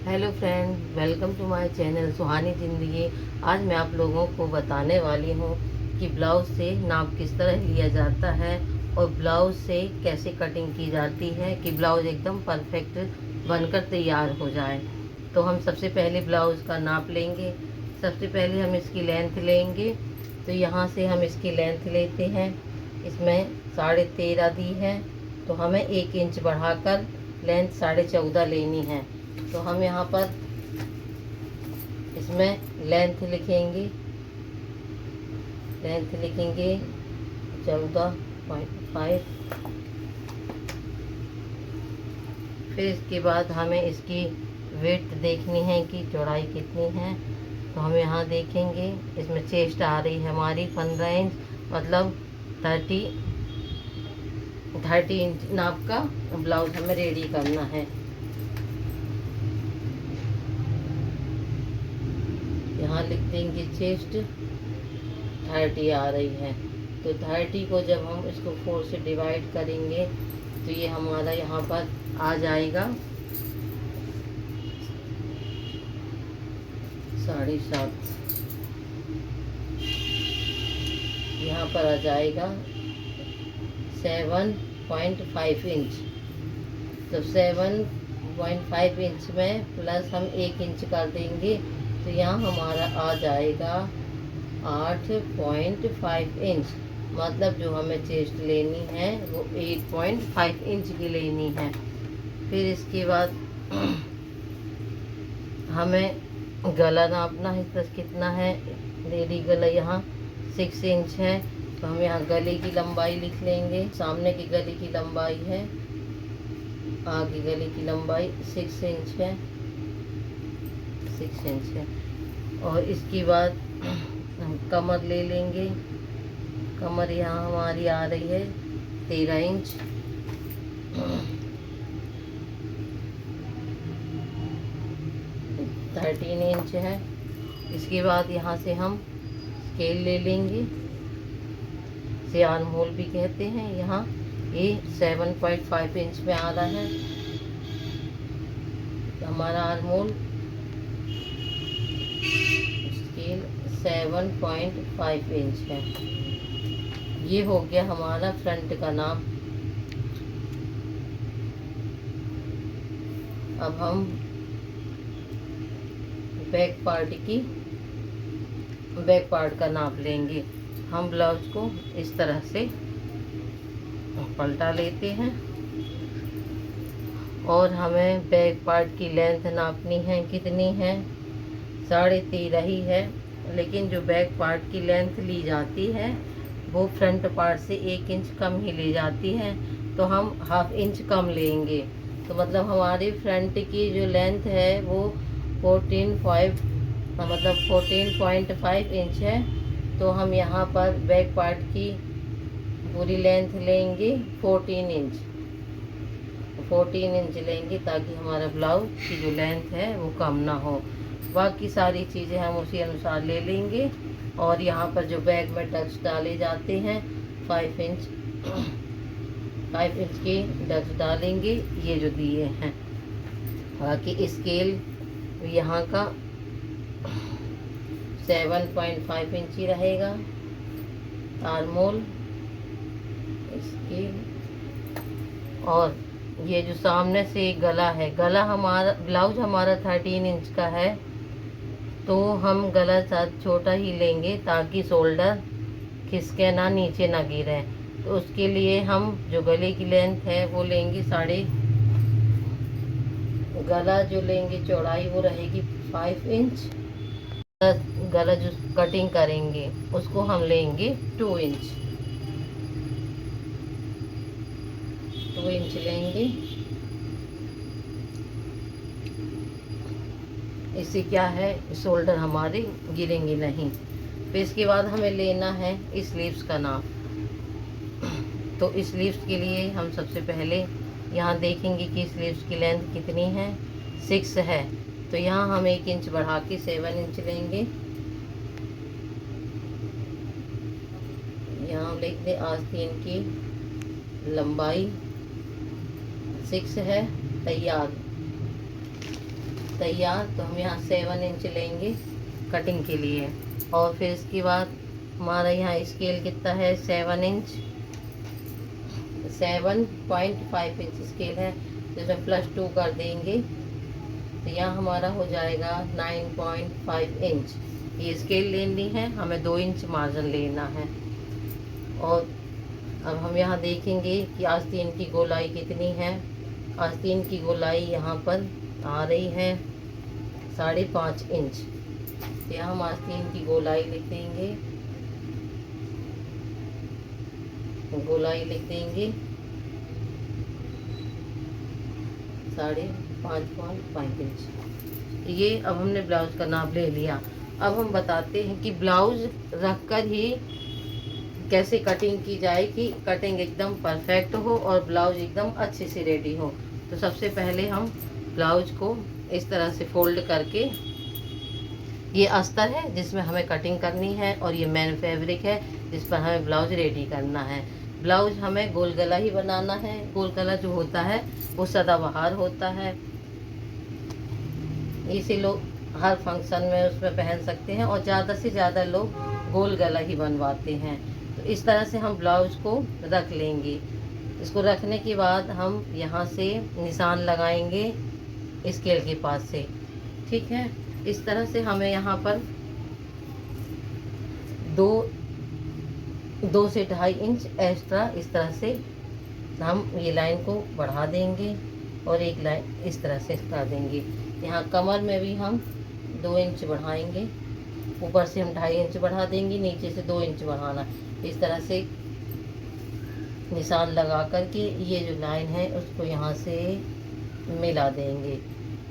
Hello friend, welcome to my channel Suhani Zindagi. आज मैं आप लोगों को बताने वाली हूँ कि ब्लाउज़ से नाप किस तरह लिया जाता है और ब्लाउज़ से कैसे कटिंग की जाती है कि ब्लाउज़ एकदम परफेक्ट बनकर तैयार हो जाए। तो हम सबसे पहले ब्लाउज़ का नाप लेंगे। सबसे पहले हम इसकी लेंथ लेंगे। तो यहाँ से हम इसकी लेंथ लेते हैं। इसमें 13.5 दी है, तो हमें 1 इंच बढ़ाकर लेंथ 14.5 लेनी है। तो हम यहाँ पर इसमें लेंथ लिखेंगे 14.5। फिर इसके बाद हमें इसकी विड्थ देखनी है कि चौड़ाई कितनी है। तो हम यहाँ देखेंगे, इसमें चेस्ट आ रही है हमारी 15 इंच, मतलब 30 इंच नाप का ब्लाउज हमें रेडी करना है। यहाँ लिख देंगे चेस्ट 30 आ रही है। तो 30 को जब हम इसको 4 से डिवाइड करेंगे तो ये हमारा यहाँ पर आ जाएगा 7.5। यहाँ पर आ जाएगा 7.5 इंच। तो 7.5 इंच में प्लस हम 1 इंच कर देंगे तो यहाँ हमारा आ जाएगा 8.5 इंच। मतलब जो हमें चेस्ट लेनी है वो 8.5 इंच की लेनी है। फिर इसके बाद हमें गला नापना है। तो कितना है, रेडी गला यहाँ 6 इंच है। तो हम यहाँ गले की लंबाई लिख लेंगे। सामने की गले की लंबाई है, आगे गले की लंबाई 6 इंच है, 6 इंच है। और इसके बाद हम कमर ले लेंगे। कमर यहाँ हमारी आ रही है 13 इंच। थर्टीन इंच है। इसके बाद यहाँ से हम स्केल ले लेंगे, से आर्म होल भी कहते हैं। यहाँ ये 7.5 इंच में आ रहा है हमारा आर्म होल। स्केल 7.5 इंच है। ये हो गया हमारा फ्रंट का नाप। अब हम बैक पार्ट का नाप लेंगे। हम ब्लाउज को इस तरह से पलटा लेते हैं और हमें बैक पार्ट की लेंथ नापनी है। कितनी है, 13.5 ही है। लेकिन जो बैक पार्ट की लेंथ ली जाती है वो फ्रंट पार्ट से 1 इंच कम ही ली जाती है। तो हम ½ इंच कम लेंगे। तो मतलब हमारी फ्रंट की जो लेंथ है वो 14.5 इंच है। तो हम यहाँ पर बैक पार्ट की पूरी लेंथ लेंगे 14 इंच। 14 इंच लेंगे ताकि हमारा ब्लाउज की जो लेंथ है वो कम ना हो। बाकी सारी चीज़ें हम उसी अनुसार ले लेंगे। और यहाँ पर जो बैक में डक्स डाले जाते हैं 5 इंच के डक्स डालेंगे, ये जो दिए हैं। बाकी स्केल यहाँ का 7.5 इंच ही रहेगा। Arm hole scale. और ये जो सामने से गला है, गला हमारा ब्लाउज हमारा 13 इंच का है। तो हम गला साथ छोटा ही लेंगे ताकि शोल्डर खिसके ना, नीचे ना गिरे। तो उसके लिए हम जो गले की लेंथ है वो लेंगे गला जो लेंगे चौड़ाई वो रहेगी 5 इंच। गला जो कटिंग करेंगे उसको हम लेंगे 2 इंच। 2 इंच लेंगे। इससे क्या है, शोल्डर हमारे गिरेंगे नहीं। फिर इसके बाद हमें लेना है स्लीव्स का नाप। तो स्लीव्स के लिए हम सबसे पहले यहाँ देखेंगे कि स्लीव्स की लेंथ कितनी है, 6 है। तो यहाँ हम 1 इंच बढ़ा के 7 इंच लेंगे। यहाँ लिख दें आस्तीन की लंबाई 6 है, तैयार। तैयार। तो हम यहाँ 7 इंच लेंगे कटिंग के लिए। और फिर इसके बाद हमारा यहाँ स्केल कितना है, 7 इंच, 7.5 इंच स्केल है, तो इसमें +2 कर देंगे। तो यहाँ हमारा हो जाएगा 9.5 इंच। ये स्केल लेनी है, हमें 2 इंच मार्जिन लेना है। और अब हम यहाँ देखेंगे कि आस्तीन की गोलाई कितनी है। आस्तीन की गोलाई यहाँ पर आ रही है 5.5 इंच। यहाँ हम आस्तीन की गोलाई लिख देंगे, गोलाई लिख देंगे 5.5 इंच। ये अब हमने ब्लाउज का नाप ले लिया। अब हम बताते हैं कि ब्लाउज रखकर ही कैसे कटिंग की जाए कि कटिंग एकदम परफेक्ट हो और ब्लाउज एकदम अच्छे से रेडी हो। तो सबसे पहले हम ब्लाउज को इस तरह से फोल्ड करके, ये अस्तर है जिसमें हमें कटिंग करनी है और ये मेन फैब्रिक है जिस पर हमें ब्लाउज रेडी करना है। ब्लाउज हमें गोल गला ही बनाना है। गोल गला जो होता है वो सदाबहार होता है, इसे लोग हर फंक्शन में उसमें पहन सकते हैं और ज़्यादा से ज़्यादा लोग गोल गला ही बनवाते हैं। तो इस तरह से हम ब्लाउज को रख लेंगे। इसको रखने के बाद हम यहाँ से निशान लगाएंगे स्केल के पास से, ठीक है। इस तरह से हमें यहाँ पर 2 से 2.5 इंच एक्स्ट्रा इस तरह से हम ये लाइन को बढ़ा देंगे और एक लाइन इस तरह से कर देंगे। यहाँ कमर में भी हम 2 इंच बढ़ाएंगे, ऊपर से हम 2.5 इंच बढ़ा देंगे, नीचे से 2 इंच बढ़ाना। इस तरह से निशान लगा करके ये जो लाइन है उसको यहाँ से मिला देंगे।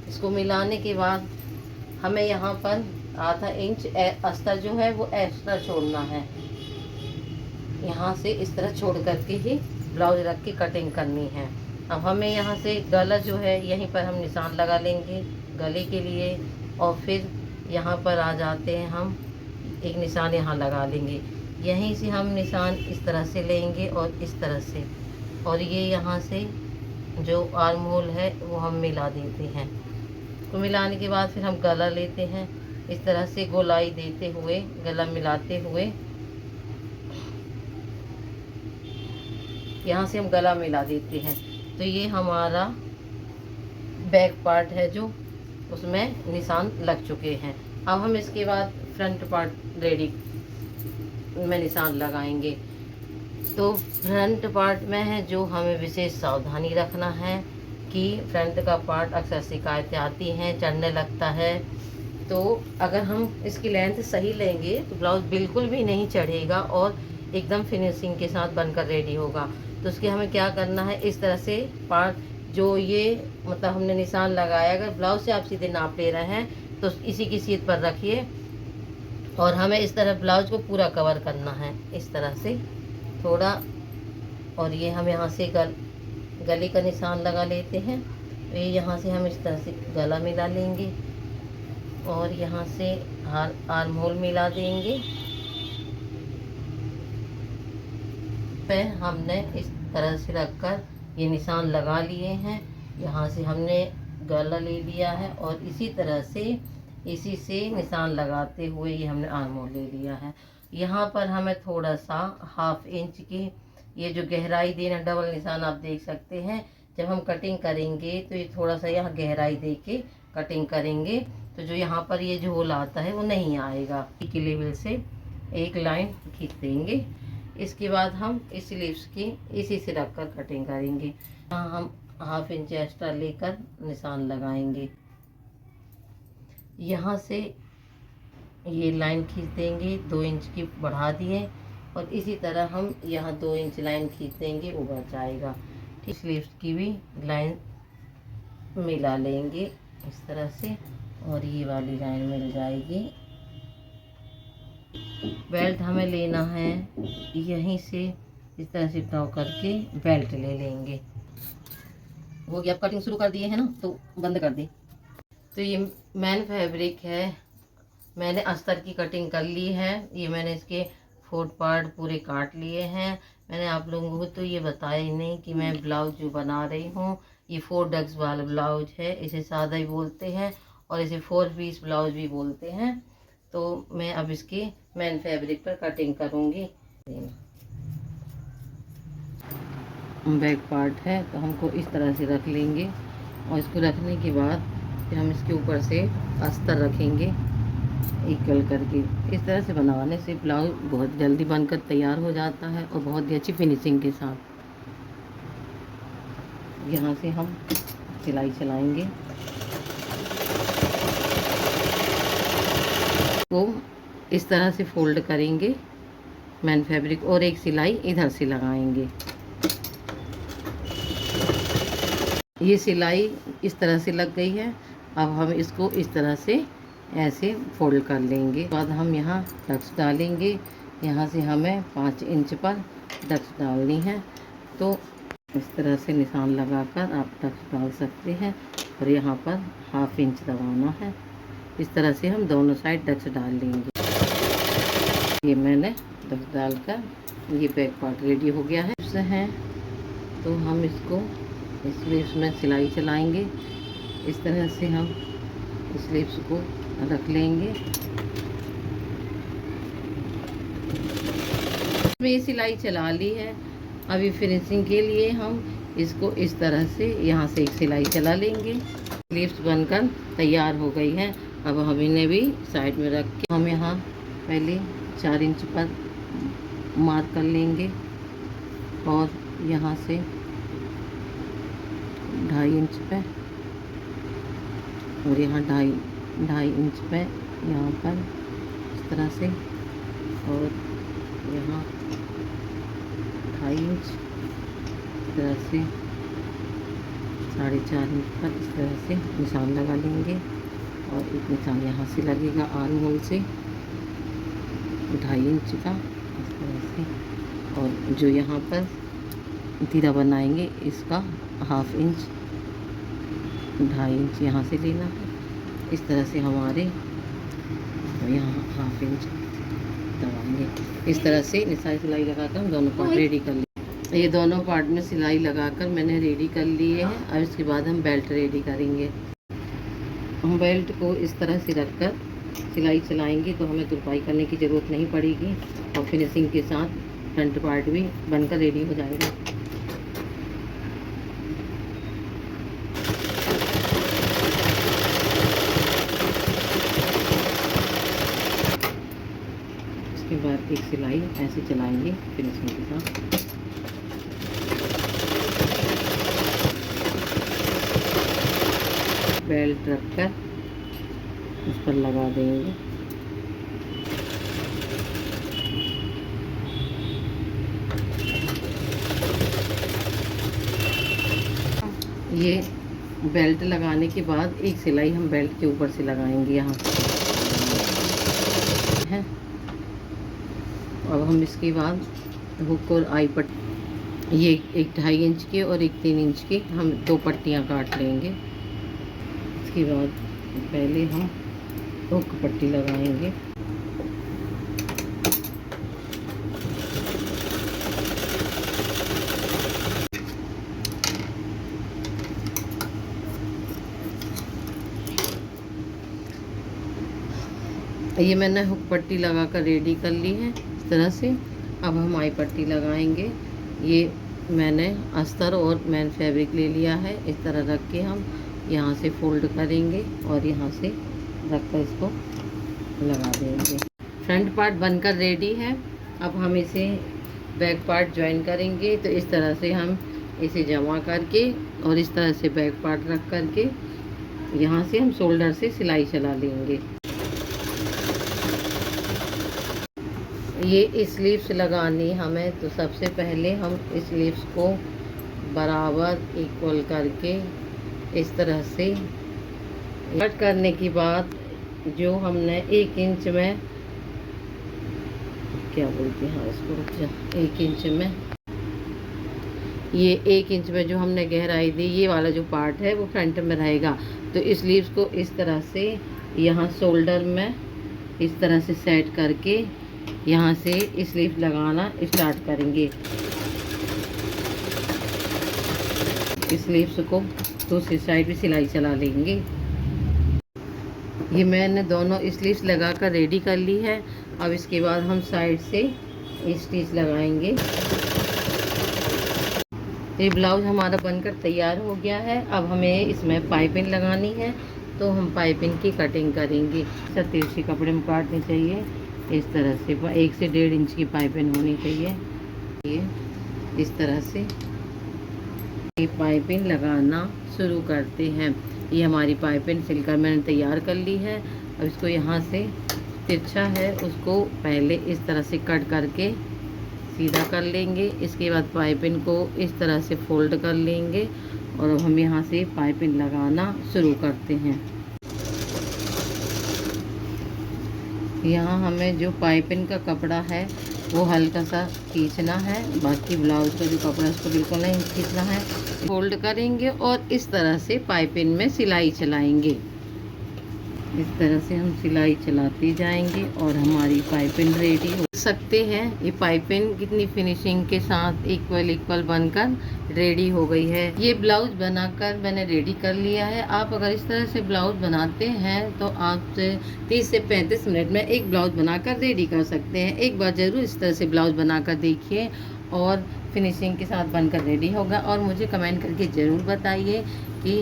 इसको मिलाने के बाद हमें यहाँ पर ½ इंच अस्तर जो है वो एक्स्ट्रा छोड़ना है। यहाँ से इस तरह छोड़ करके ही ब्लाउज रख के कटिंग करनी है। अब हमें यहाँ से गला जो है यहीं पर हम निशान लगा लेंगे गले के लिए, और फिर यहाँ पर आ जाते हैं हम एक निशान यहाँ लगा लेंगे। यहीं से हम निशान इस तरह से लेंगे और इस तरह से, और ये यहाँ से जो आर्म होल है वो हम मिला देते हैं। तो मिलाने के बाद फिर हम गला लेते हैं, इस तरह से गोलाई देते हुए गला मिलाते हुए यहाँ से हम गला मिला देते हैं। तो ये हमारा बैक पार्ट है जो उसमें निशान लग चुके हैं। अब हम इसके बाद फ्रंट पार्ट रेडी में निशान लगाएंगे। तो फ्रंट पार्ट में है जो हमें विशेष सावधानी रखना है कि फ्रंट का पार्ट अक्सर शिकायतें आती हैं, चढ़ने लगता है। तो अगर हम इसकी लेंथ सही लेंगे तो ब्लाउज बिल्कुल भी नहीं चढ़ेगा और एकदम फिनिशिंग के साथ बनकर रेडी होगा। तो उसके हमें क्या करना है, इस तरह से पार्ट जो ये मतलब हमने निशान लगाया, अगर ब्लाउज से आप सीधे नाप ले रहे हैं तो इसी की सीध पर रखिए और हमें इस तरह ब्लाउज को पूरा कवर करना है, इस तरह से थोड़ा। और ये हम यहाँ से गले का निशान लगा लेते हैं। तो ये यहाँ से हम इस तरह से गला मिला लेंगे और यहाँ से आर्म होल मिला देंगे। पे हमने इस तरह से रखकर ये निशान लगा लिए हैं। यहाँ से हमने गला ले लिया है और इसी तरह से इसी से निशान लगाते हुए ये हमने आर्म होल ले लिया है। यहाँ पर हमें थोड़ा सा ½ इंच की ये जो गहराई देना, डबल निशान आप देख सकते हैं। जब हम कटिंग करेंगे तो ये थोड़ा सा यहाँ गहराई दे के कटिंग करेंगे, तो जो यहाँ पर ये जो होल आता है वो नहीं आएगा। की लेवल से एक लाइन खींच देंगे। इसके बाद हम इस स्लीव्स की इसी से रखकर कटिंग करेंगे। यहाँ हम ½ इंच एक्स्ट्रा लेकर निशान लगाएंगे। यहाँ से ये लाइन खींच देंगे, 2 इंच की बढ़ा दिए और इसी तरह हम यहाँ 2 इंच लाइन खींच देंगे, वो बच जाएगा। ठीक, स्लीव्स की भी लाइन मिला लेंगे इस तरह से और ये वाली लाइन मिल जाएगी। बेल्ट हमें लेना है, यहीं से इस तरह से टॉ करके बेल्ट ले लेंगे। वो गया, आप कटिंग शुरू कर दिए हैं ना, तो बंद कर दी। तो ये मैन फैब्रिक है, मैंने अस्तर की कटिंग कर ली है। ये मैंने इसके 4 पार्ट पूरे काट लिए हैं। मैंने आप लोगों को तो ये बताया ही नहीं कि मैं ब्लाउज जो बना रही हूँ ये 4 डग्स वाला ब्लाउज है, इसे सादा ही बोलते हैं। और इसे 4 पीस ब्लाउज भी बोलते हैं। तो मैं अब इसकी मेन फैब्रिक पर कटिंग करूँगी। बैक पार्ट है तो हमको इस तरह से रख लेंगे और इसको रखने के बाद फिर हम इसके ऊपर से अस्तर रखेंगे इक्वल करके। इस तरह से बनवाने से ब्लाउज बहुत जल्दी बनकर तैयार हो जाता है और बहुत ही अच्छी फिनिशिंग के साथ। यहाँ से हम सिलाई चलाएंगे तो इस तरह से फोल्ड करेंगे मेन फैब्रिक और एक सिलाई इधर से लगाएंगे। ये सिलाई इस तरह से लग गई है। अब हम इसको इस तरह से ऐसे फोल्ड कर लेंगे। बाद हम यहाँ डक्स डालेंगे। यहाँ से हमें 5 इंच पर डक्स डालनी है। तो इस तरह से निशान लगाकर आप डक्स डाल सकते हैं और यहाँ पर 1/2 इंच दबाना है। इस तरह से हम दोनों साइड डक्स डाल लेंगे। ये मैंने डक्स डालकर ये बैक पार्ट रेडी हो गया है। तो हम इसको स्लीव्स में सिलाई चलाएंगे। इस तरह से हम स्लीव्स को रख लेंगे। इसमें ये सिलाई चला ली है। अभी फिनिशिंग के लिए हम इसको इस तरह से यहाँ से एक सिलाई चला लेंगे। स्लीव्स बनकर तैयार हो गई है। अब हम इन्हें भी साइड में रख के हम यहाँ पहले 4 इंच पर मार्क कर लेंगे और यहाँ से 2.5 इंच पे और यहाँ 2.5 इंच पे यहाँ पर इस तरह से और यहाँ 2.5 इंच इस तरह से 4.5 इंच पर इस तरह से निशान लगा लेंगे और एक निशान यहाँ से लगेगा आर्म होल से 2.5 इंच का इस तरह से। और जो यहाँ पर तीरा बनाएंगे इसका 1/2 इंच 2.5 इंच यहाँ से लेना है। इस तरह से हमारे यहाँ 1/2 इंच दबाएंगे। इस तरह से निशान सिलाई लगाकर हम दोनों पार्ट रेडी कर लिए। ये दोनों पार्ट में सिलाई लगाकर मैंने रेडी कर लिए हैं। अब इसके बाद हम बेल्ट रेडी करेंगे। हम बेल्ट को इस तरह से रखकर सिलाई चलाएंगे तो हमें तुरपाई करने की ज़रूरत नहीं पड़ेगी और फिनिशिंग के साथ फ्रंट पार्ट भी बनकर रेडी हो जाएगा। इसके बाद एक सिलाई ऐसे चलाएंगे फिनिशिंग के साथ। बेल्ट रखकर उस पर लगा देंगे। ये बेल्ट लगाने के बाद एक सिलाई हम बेल्ट के ऊपर से लगाएंगे यहाँ है। अब हम इसके बाद हुक और आई पट्टी ये एक 2.5 इंच के और एक 3 इंच की हम 2 पट्टियाँ काट लेंगे। इसके बाद पहले हम हुक पट्टी लगाएंगे। ये मैंने हुक पट्टी लगाकर रेडी कर ली है इस तरह से। अब हम आई पट्टी लगाएंगे। ये मैंने अस्तर और मेन फैब्रिक ले लिया है। इस तरह रख के हम यहाँ से फोल्ड करेंगे और यहाँ से रख कर इसको लगा देंगे। फ्रंट पार्ट बनकर रेडी है। अब हम इसे बैक पार्ट ज्वाइन करेंगे। तो इस तरह से हम इसे जमा करके और इस तरह से बैक पार्ट रख करके यहाँ से हम शोल्डर से सिलाई चला लेंगे। ये स्लीव्स लगानी हमें तो सबसे पहले हम स्लीव्स को बराबर इक्वल करके इस तरह से कट करने के बाद जो हमने 1 इंच में क्या बोलते हैं इसको 1 इंच में ये 1 इंच में जो हमने गहराई दी ये वाला जो पार्ट है वो फ्रंट में रहेगा। तो स्लीव्स को इस तरह से यहाँ शोल्डर में इस तरह से सेट करके यहाँ से स्लीव लगाना स्टार्ट करेंगे। स्लीव्स को दूसरी साइड भी सिलाई चला लेंगे। ये मैंने दोनों स्लीव्स लगाकर रेडी कर ली है। अब इसके बाद हम साइड से स्टिच लगाएंगे। ये ब्लाउज हमारा बनकर तैयार हो गया है। अब हमें इसमें पाइपिंग लगानी है, तो हम पाइपिंग की कटिंग करेंगे। तिरछे कपड़े में काटनी चाहिए इस तरह से। 1 से 1.5 इंच की पाइपिंग होनी चाहिए। ये इस तरह से ये पाइपिंग लगाना शुरू करते हैं। ये हमारी पाइपिंग सिलकर मैंने तैयार कर ली है। अब इसको यहाँ से तिरछा है उसको पहले इस तरह से कट करके सीधा कर लेंगे। इसके बाद पाइपिंग को इस तरह से फोल्ड कर लेंगे और अब हम यहाँ से पाइपिंग लगाना शुरू करते हैं। यहाँ हमें जो पाइपिंग का कपड़ा है वो हल्का सा खींचना है, बाकी ब्लाउज का जो कपड़ा है उसको बिल्कुल नहीं खींचना है। फोल्ड करेंगे और इस तरह से पाइपिंग में सिलाई चलाएंगे। इस तरह से हम सिलाई चलाते जाएंगे और हमारी पाइपिंग रेडी हो सकते हैं। ये पाइपिंग कितनी फिनिशिंग के साथ इक्वल बनकर रेडी हो गई है। ये ब्लाउज बनाकर मैंने रेडी कर लिया है। आप अगर इस तरह से ब्लाउज बनाते हैं तो आप 30 से 35 मिनट में एक ब्लाउज बनाकर रेडी कर सकते हैं। एक बार ज़रूर इस तरह से ब्लाउज बनाकर देखिए और फिनिशिंग के साथ बनकर रेडी होगा। और मुझे कमेंट करके ज़रूर बताइए कि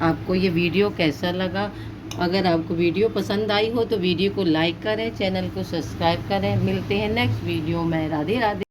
आपको ये वीडियो कैसा लगा। अगर आपको वीडियो पसंद आई हो तो वीडियो को लाइक करें, चैनल को सब्सक्राइब करें। मिलते हैं नेक्स्ट वीडियो में। राधे राधे।